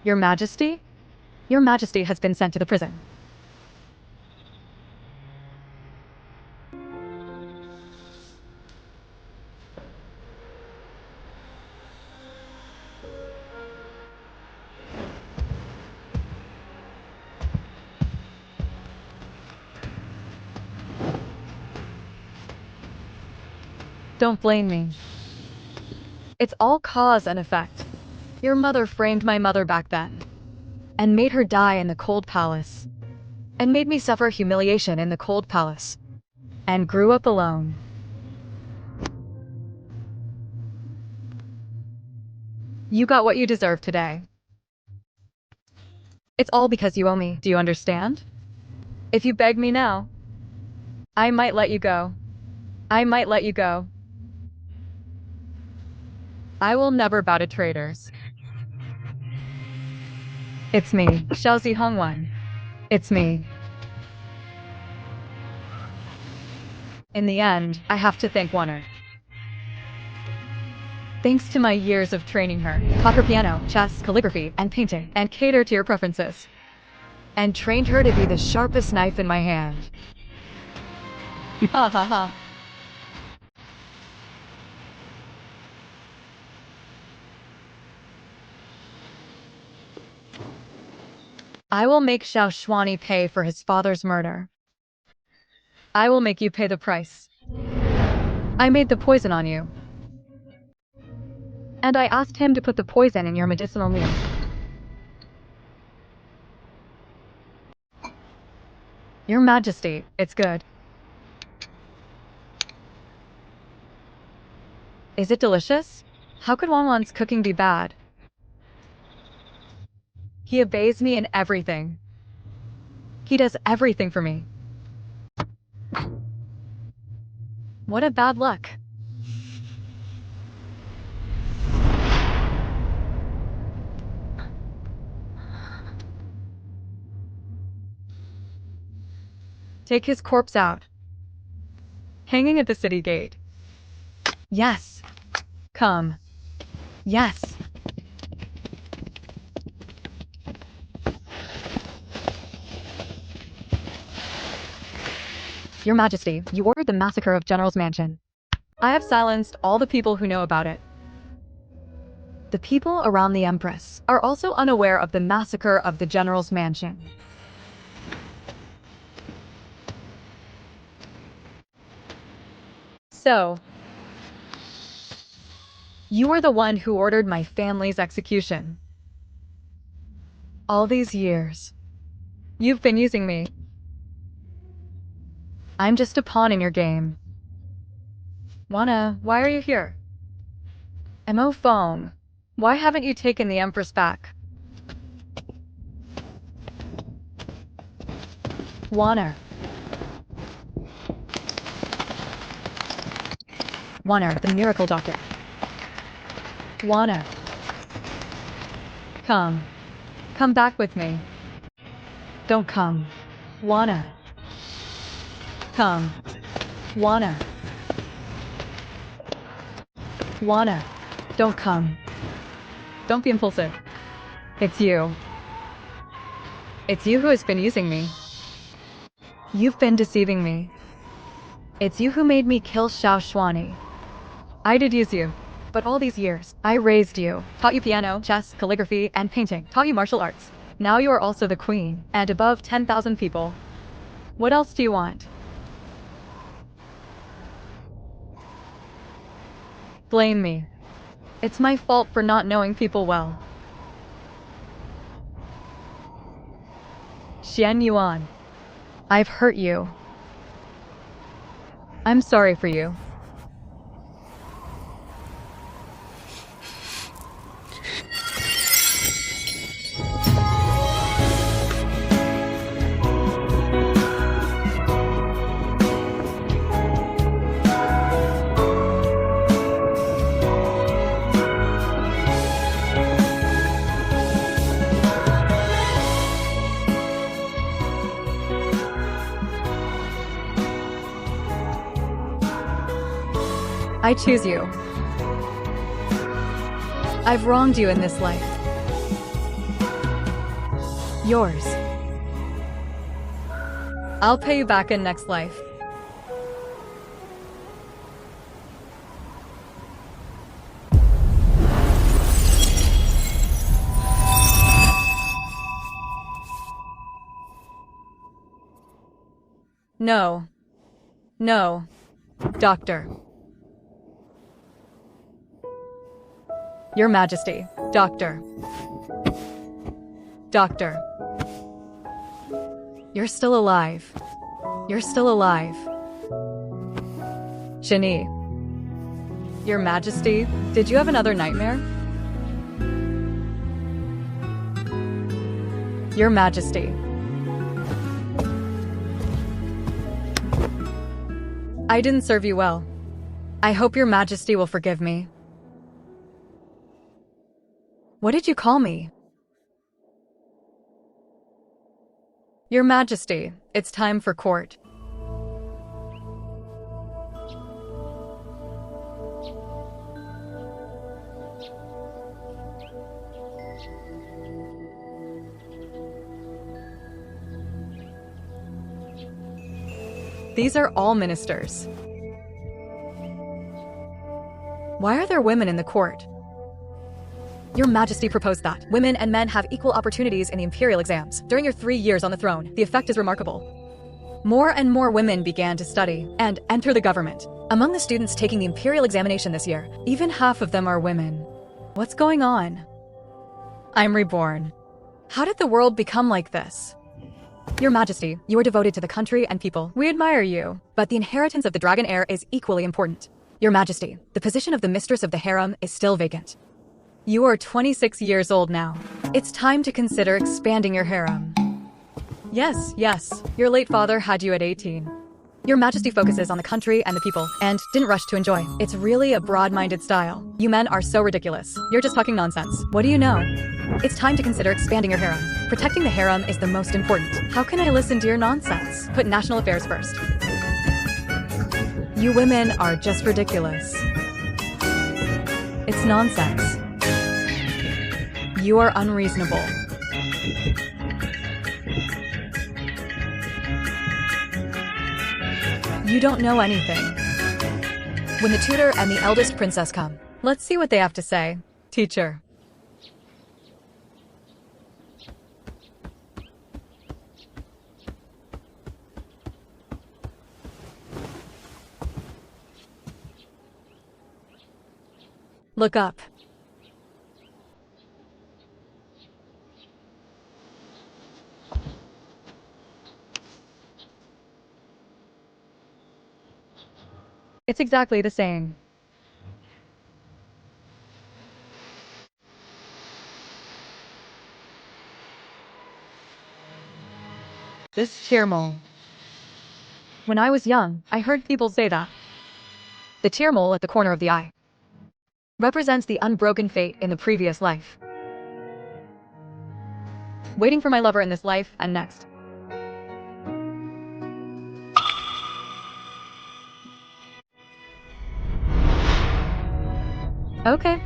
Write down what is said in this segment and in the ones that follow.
Your Majesty? Your Majesty has been sent to the prison. Don't blame me. It's all cause and effect. Your mother framed my mother back then, and made her die in the cold palace, and made me suffer humiliation in the cold palace, and grew up alone. You got what you deserve today. It's all because you owe me, do you understand? If you beg me now, I might let you go. I might let you go. I will never bow to traitors. It's me, Xiaozi Hongwan. It's me. In the end, I have to thank Yuan. Thanks to my years of training her, taught her piano, chess, calligraphy, and painting, and catered to your preferences, and trained her to be the sharpest knife in my hand. Ha ha ha. I will make Xiao Shuani pay for his father's murder. I will make you pay the price. I made the poison on you. And I asked him to put the poison in your medicinal meal. Your Majesty, it's good. Is it delicious? How could Wanwan's cooking be bad? He obeys me in everything. He does everything for me. What a bad luck. Take his corpse out. Hanging at the city gate. Yes. Come. Yes. Your Majesty, you ordered the massacre of General's mansion. I have silenced all the people who know about it. The people around the Empress are also unaware of the massacre of the General's mansion. So, you are the one who ordered my family's execution. All these years, you've been using me. I'm just a pawn in your game. Wana, why are you here? Mo Fong, why haven't you taken the Empress back? Wana. Wana, the miracle doctor. Wana. Come. Come back with me. Don't come. Wana. Come. Wana. Wana. Don't come. Don't be impulsive. It's you. It's you who has been using me. You've been deceiving me. It's you who made me kill Xiao Shuani. I did use you. But all these years, I raised you, taught you piano, chess, calligraphy, and painting, taught you martial arts. Now you are also the queen, and above 10,000 people. What else do you want? Blame me. It's my fault for not knowing people well. Xian Yuan, I've hurt you. I'm sorry for you. I choose you. I've wronged you in this life. Yours. I'll pay you back in next life. No. No. Doctor. Your Majesty. Doctor. Doctor. You're still alive. You're still alive. Shani. Your Majesty, did you have another nightmare? Your Majesty. I didn't serve you well. I hope your Majesty will forgive me. What did you call me? Your Majesty, it's time for court. These are all ministers. Why are there women in the court? Your Majesty proposed that women and men have equal opportunities in the imperial exams. During your 3 years on the throne, the effect is remarkable. More and more women began to study and enter the government. Among the students taking the imperial examination this year, even half of them are women. What's going on? I'm reborn. How did the world become like this? Your Majesty, you are devoted to the country and people. We admire you, but the inheritance of the dragon heir is equally important. Your Majesty, the position of the mistress of the harem is still vacant. You are 26 years old now. It's time to consider expanding your harem. Yes, your late father had you at 18. Your Majesty focuses on the country and the people, and didn't rush to enjoy. It's really a broad-minded style. You men are so ridiculous. You're just talking nonsense. What do you know? It's time to consider expanding your harem. Protecting the harem is the most important. How can I listen to your nonsense? Put national affairs first. You women are just ridiculous. It's nonsense. You are unreasonable. You don't know anything. When the tutor and the eldest princess come, let's see what they have to say. Teacher. Look up. It's exactly the same. This tear mole. When I was young, I heard people say that. The tear mole at the corner of the eye represents the unbroken fate in the previous life. Waiting for my lover in this life and next. Okay.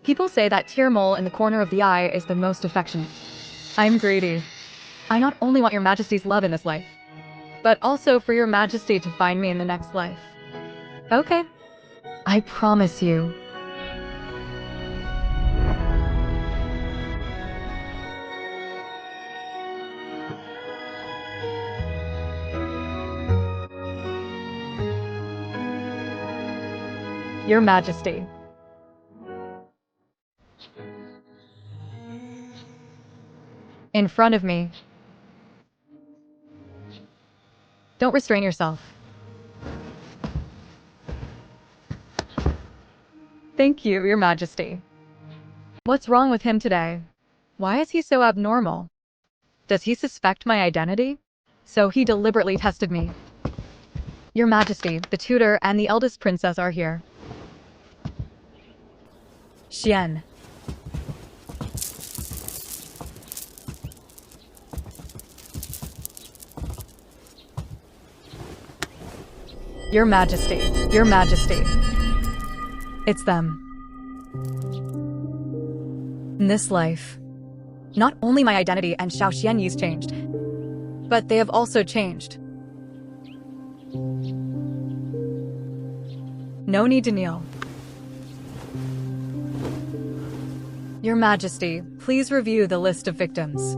People say that tear mole in the corner of the eye is the most affectionate. I'm greedy. I not only want your Majesty's love in this life, but also for your Majesty to find me in the next life. Okay. I promise you. Your Majesty. In front of me. Don't restrain yourself. Thank you, Your Majesty. What's wrong with him today? Why is he so abnormal? Does he suspect my identity? So he deliberately tested me. Your Majesty, the tutor and the eldest princess are here. Xian. Your Majesty, Your Majesty. It's them. In this life, not only my identity and Xiao Yu's changed, but they have also changed. No need to kneel. Your Majesty, please review the list of victims.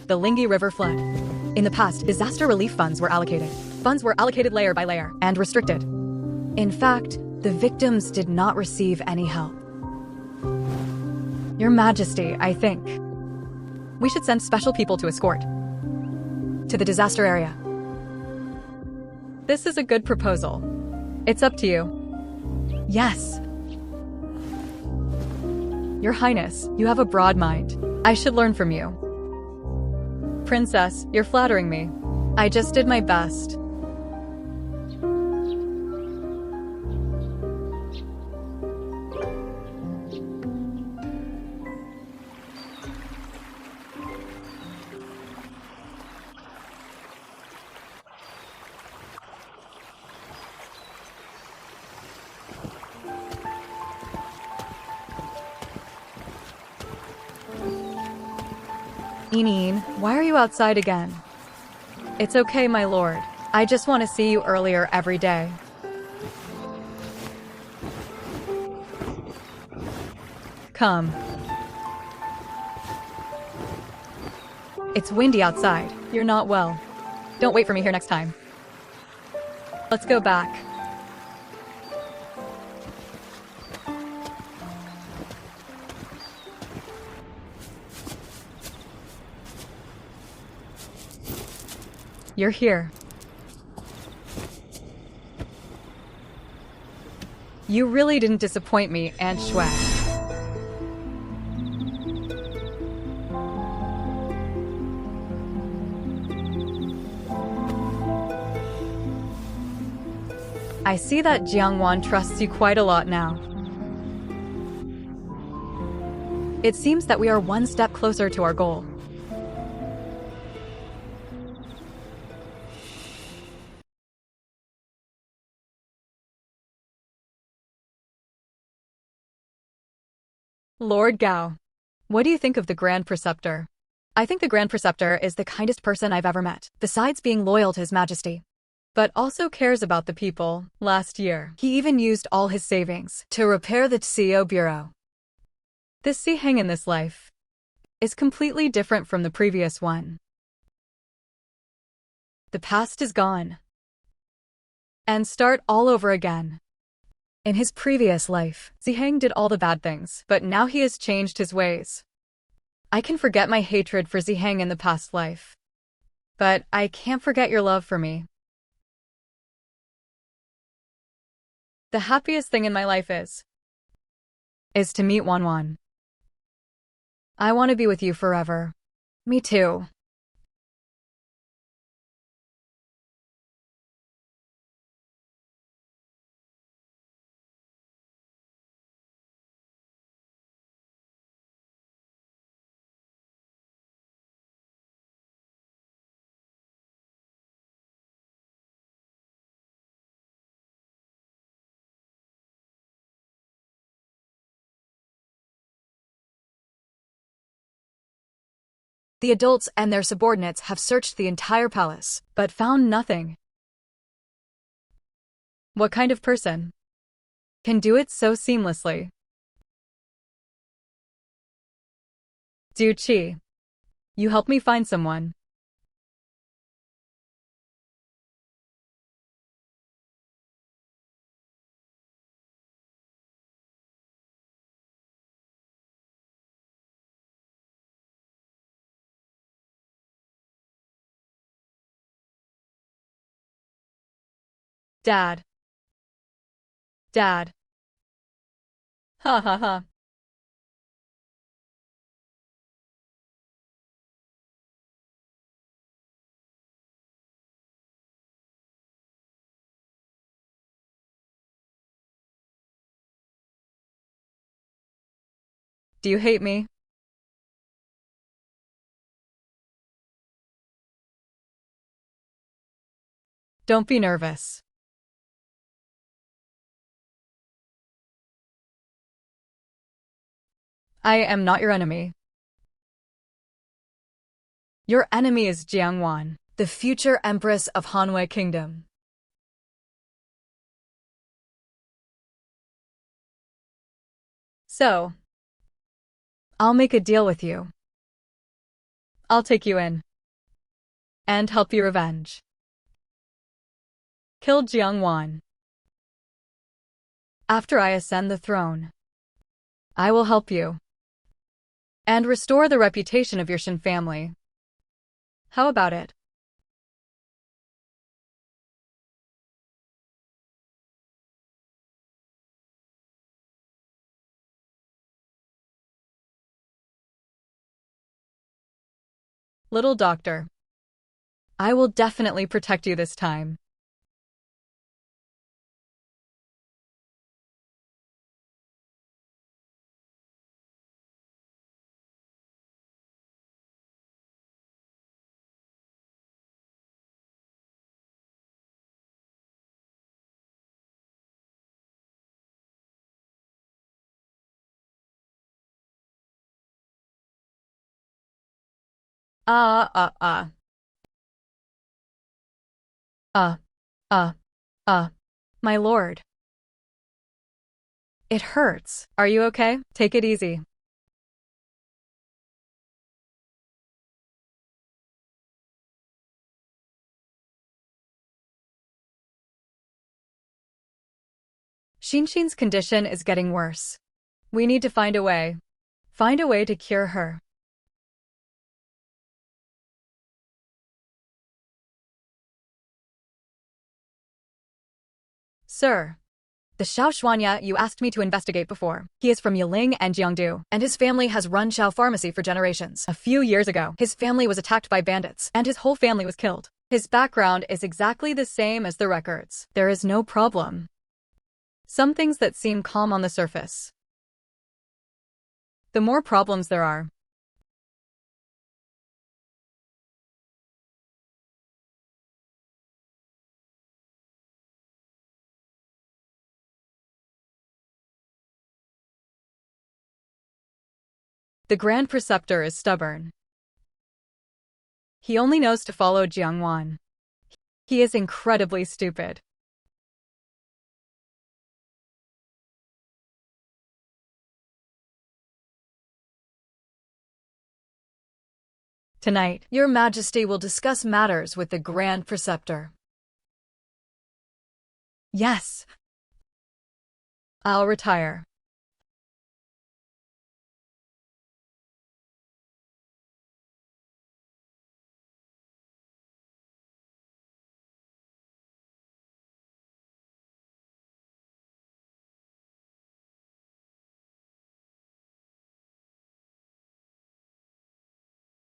The Lingi River flood. In the past, disaster relief funds were allocated. Funds were allocated layer by layer and restricted. In fact, the victims did not receive any help. Your Majesty, I think we should send special people to escort to the disaster area. This is a good proposal. It's up to you. Yes. Your Highness, you have a broad mind. I should learn from you. Princess, you're flattering me. I just did my best. Eneen, why are you outside again? It's okay, my lord. I just want to see you earlier every day. Come. It's windy outside. You're not well. Don't wait for me here next time. Let's go back. You're here. You really didn't disappoint me, Aunt Shui. I see that Jiangwan trusts you quite a lot now. It seems that we are one step closer to our goal. Lord Gao, what do you think of the Grand Preceptor? I think the Grand Preceptor is the kindest person I've ever met, besides being loyal to His Majesty, but also cares about the people. Last year, he even used all his savings to repair the CEO Bureau. This Ziheng in this life is completely different from the previous one. The past is gone. And start all over again. In his previous life, Ziheng did all the bad things, but now he has changed his ways. I can forget my hatred for Ziheng in the past life, but I can't forget your love for me. The happiest thing in my life is to meet Wan. I want to be with you forever. Me too. The adults and their subordinates have searched the entire palace, but found nothing. What kind of person can do it so seamlessly? Du Qi, you help me find someone. Dad. Ha ha ha. Do you hate me? Don't be nervous. I am not your enemy. Your enemy is Jiangwan, the future empress of Hanwei Kingdom. So, I'll make a deal with you. I'll take you in and help you revenge. Kill Jiangwan. After I ascend the throne, I will help you and restore the reputation of your Shin family. How about it? Little doctor, I will definitely protect you this time. Uh, uh, uh. Uh, uh, uh. My lord. It hurts. Are you okay? Take it easy. Xinshin's condition is getting worse. We need to find a way. Find a way to cure her. Sir, the Shaoxuanya you asked me to investigate before. He is from Yiling and Jiangdu, and his family has run Shao Pharmacy for generations. A few years ago, his family was attacked by bandits, and his whole family was killed. His background is exactly the same as the records. There is no problem. Some things that seem calm on the surface. The more problems there are. The Grand Preceptor is stubborn. He only knows to follow Jiangwan. He is incredibly stupid. Tonight, Your Majesty will discuss matters with the Grand Preceptor. Yes. I'll retire.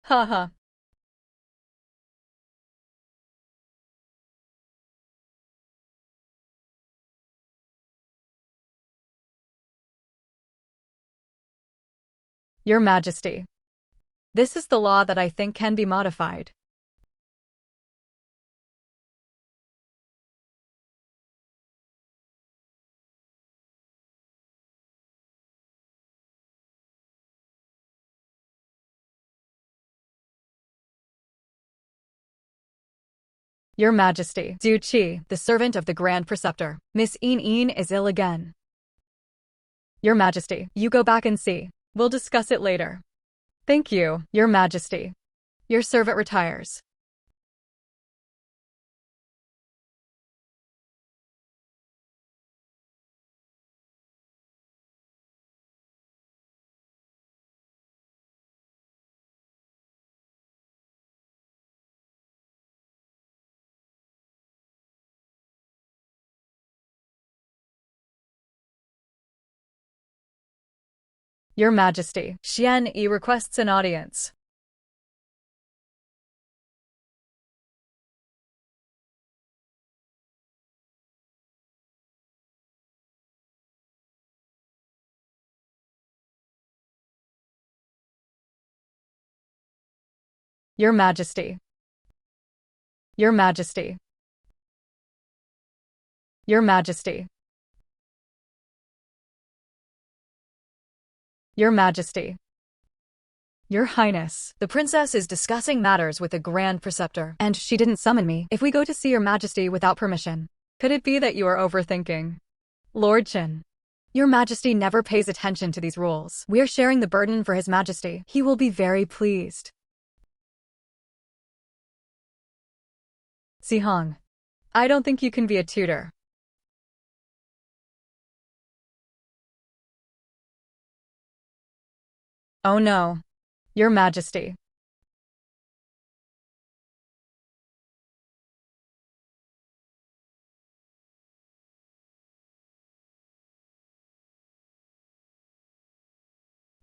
Haha. Your Majesty. This is the law that I think can be modified. Your Majesty. Du Qi, the servant of the Grand Preceptor. Miss Yin is ill again. Your Majesty, you go back and see. We'll discuss it later. Thank you, Your Majesty. Your servant retires. Your Majesty, Xian Yi requests an audience. Your Majesty. Your Majesty. Your Majesty. Your Majesty. Your Highness. The princess is discussing matters with the Grand Preceptor, and she didn't summon me. If we go to see your Majesty without permission, could it be that you are overthinking? Lord Qin. Your Majesty never pays attention to these rules. We're sharing the burden for His Majesty. He will be very pleased. Zihong. I don't think you can be a tutor. Oh no. Your Majesty.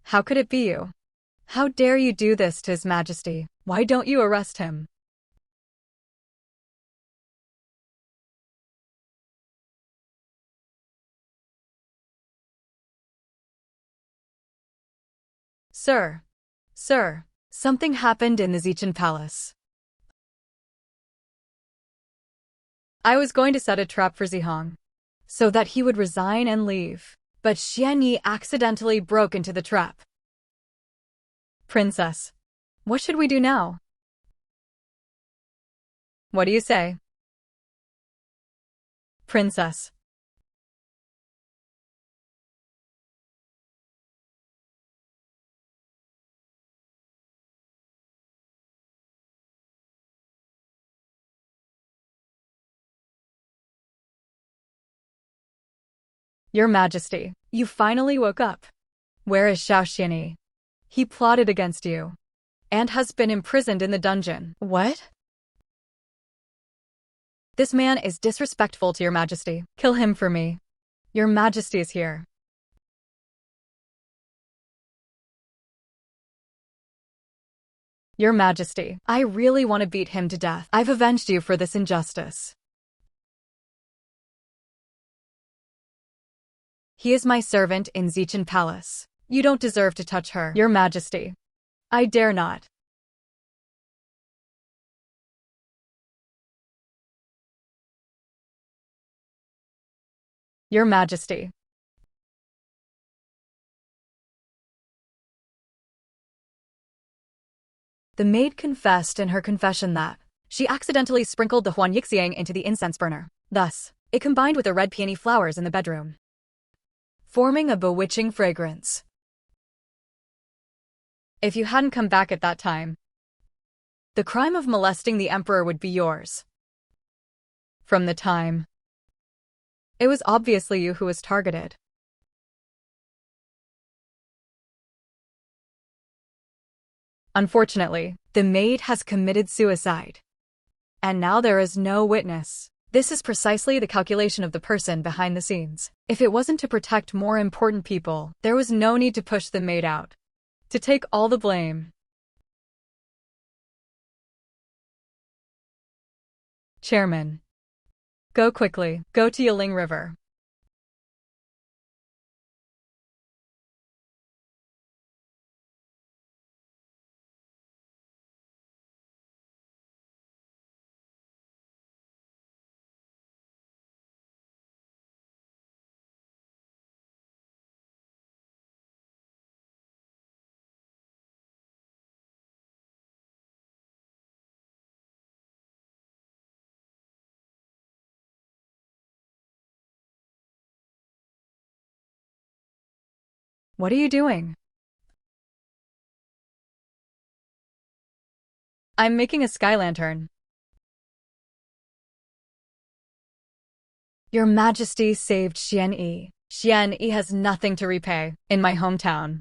How could it be you? How dare you do this to His Majesty? Why don't you arrest him? Sir. Sir. Something happened in the Zichan Palace. I was going to set a trap for Zihong, so that he would resign and leave. But Xian Yi accidentally broke into the trap. Princess, what should we do now? What do you say? Princess. Your Majesty, you finally woke up. Where is Xiao Xianyi? He plotted against you and has been imprisoned in the dungeon. What? This man is disrespectful to your Majesty. Kill him for me. Your Majesty is here. Your Majesty, I really want to beat him to death. I've avenged you for this injustice. He is my servant in Zichan Palace. You don't deserve to touch her. Your Majesty. I dare not. Your Majesty. The maid confessed in her confession that she accidentally sprinkled the Huan Yixiang into the incense burner. Thus, it combined with the red peony flowers in the bedroom, forming a bewitching fragrance. If you hadn't come back at that time, the crime of molesting the emperor would be yours. From the time, it was obviously you who was targeted. Unfortunately, the maid has committed suicide. And now there is no witness. This is precisely the calculation of the person behind the scenes. If it wasn't to protect more important people, there was no need to push the maid out, to take all the blame. Chairman. Go quickly. Go to Yiling River. What are you doing? I'm making a sky lantern. Your Majesty saved Xian Yi. Xian Yi has nothing to repay in my hometown.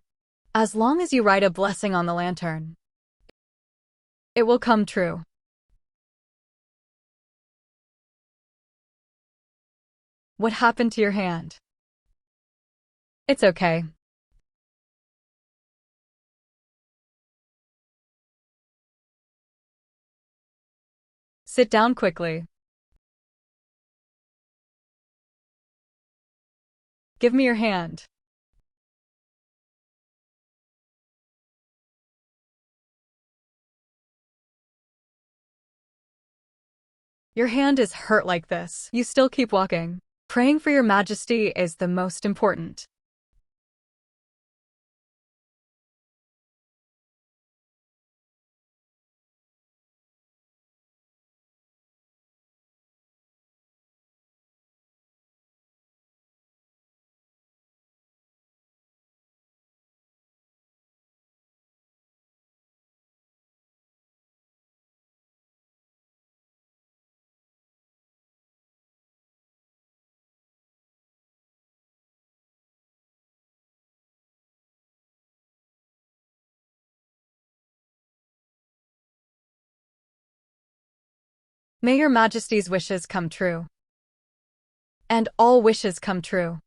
As long as you write a blessing on the lantern, it will come true. What happened to your hand? It's okay. Sit down quickly. Give me your hand. Your hand is hurt like this. You still keep walking. Praying for your majesty is the most important. May your majesty's wishes come true. And all wishes come true.